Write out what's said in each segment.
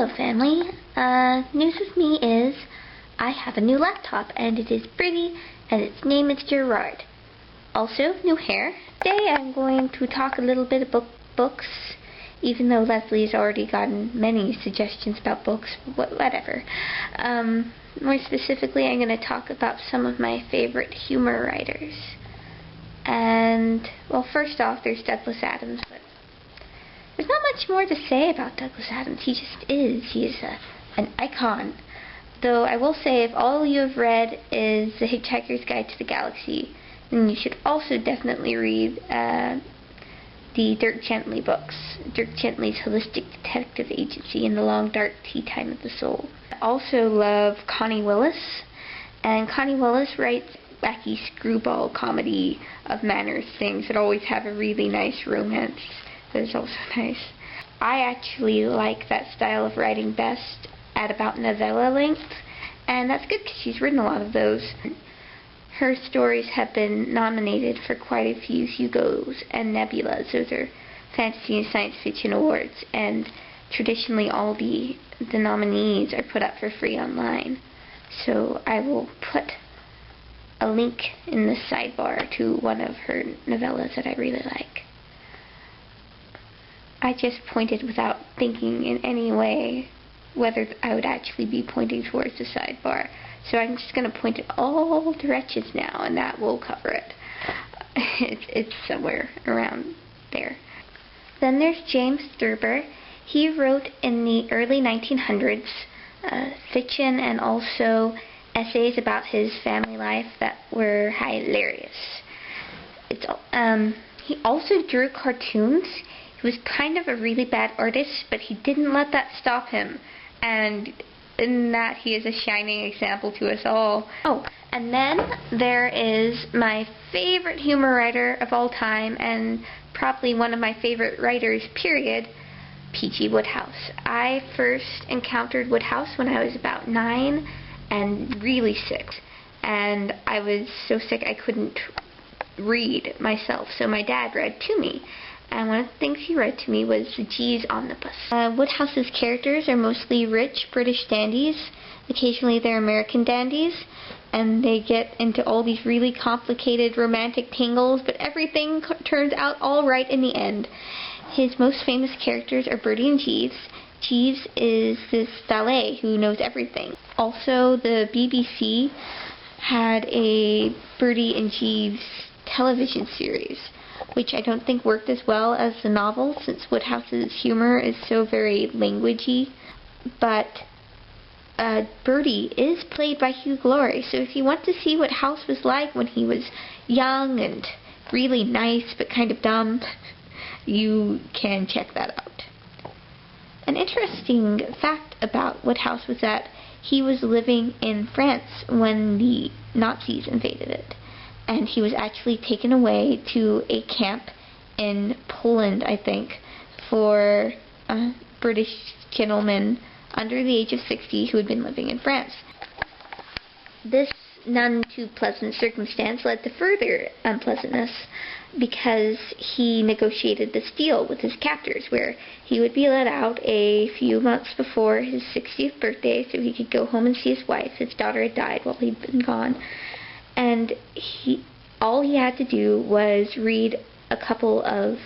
Hello family, news with me is I have a new laptop and it is pretty and its name is Gerard. Also, new hair. Today I'm going to talk a little bit about books, even though Leslie's already gotten many suggestions about books, whatever. More specifically, I'm going to talk about some of my favorite humor writers. And, well, first off, there's Douglas Adams, but there's not much more to say about Douglas Adams. He just is. He is an icon. Though I will say, if all you have read is The Hitchhiker's Guide to the Galaxy, then you should also definitely read the Dirk Gently books. Dirk Gently's Holistic Detective Agency and The Long Dark Tea Time of the Soul. I also love Connie Willis, and Connie Willis writes wacky screwball comedy of manners things that always have a really nice romance that is also nice. I actually like that style of writing best at about novella length, and that's good because she's written a lot of those. Her stories have been nominated for quite a few Hugos and Nebulas. Those are fantasy and science fiction awards, and traditionally all the nominees are put up for free online. So I will put a link in the sidebar to one of her novellas that I really like. I just pointed without thinking in any way whether I would actually be pointing towards the sidebar. So I'm just going to point it all directions now, and that will cover it. It's somewhere around there. Then there's James Thurber. He wrote in the early 1900s fiction and also essays about his family life that were hilarious. He also drew cartoons. He was kind of a really bad artist, but he didn't let that stop him. And in that, he is a shining example to us all. Oh, and then there is my favorite humor writer of all time, and probably one of my favorite writers, period, P.G. Wodehouse. I first encountered Wodehouse when I was about 9 and really sick. And I was so sick I couldn't read myself, so my dad read to me. And one of the things he read to me was the G's Omnibus. Wodehouse's characters are mostly rich British dandies. Occasionally they're American dandies, and they get into all these really complicated romantic tangles, but everything turns out all right in the end. His most famous characters are Bertie and Jeeves. Jeeves is this valet who knows everything. Also, the BBC had a Bertie and Jeeves television series, which I don't think worked as well as the novel, since Wodehouse's humor is so very languagey. But Bertie is played by Hugh Laurie, so if you want to see what House was like when he was young and really nice but kind of dumb, you can check that out. An interesting fact about Wodehouse was that he was living in France when the Nazis invaded it. And he was actually taken away to a camp in Poland, I think, for British gentlemen under the age of 60 who had been living in France. This none too pleasant circumstance led to further unpleasantness because he negotiated this deal with his captors where he would be let out a few months before his 60th birthday so he could go home and see his wife. His daughter had died while he'd been gone. And all he had to do was read a couple of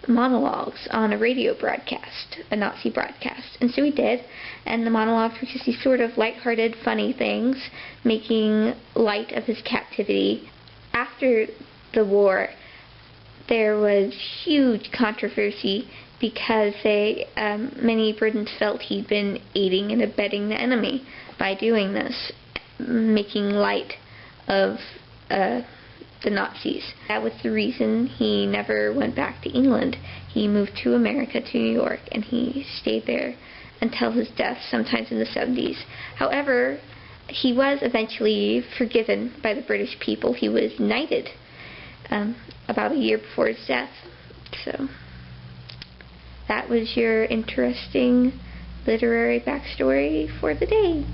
monologues on a radio broadcast, a Nazi broadcast. And so he did, and the monologues were just these sort of lighthearted, funny things, making light of his captivity. After the war, there was huge controversy because many Britons felt he'd been aiding and abetting the enemy by doing this, making light of the Nazis. That was the reason he never went back to England. He moved to America, to New York, and he stayed there until his death, sometimes in the 70s. However, he was eventually forgiven by the British people. He was knighted about a year before his death. So, that was your interesting literary backstory for the day.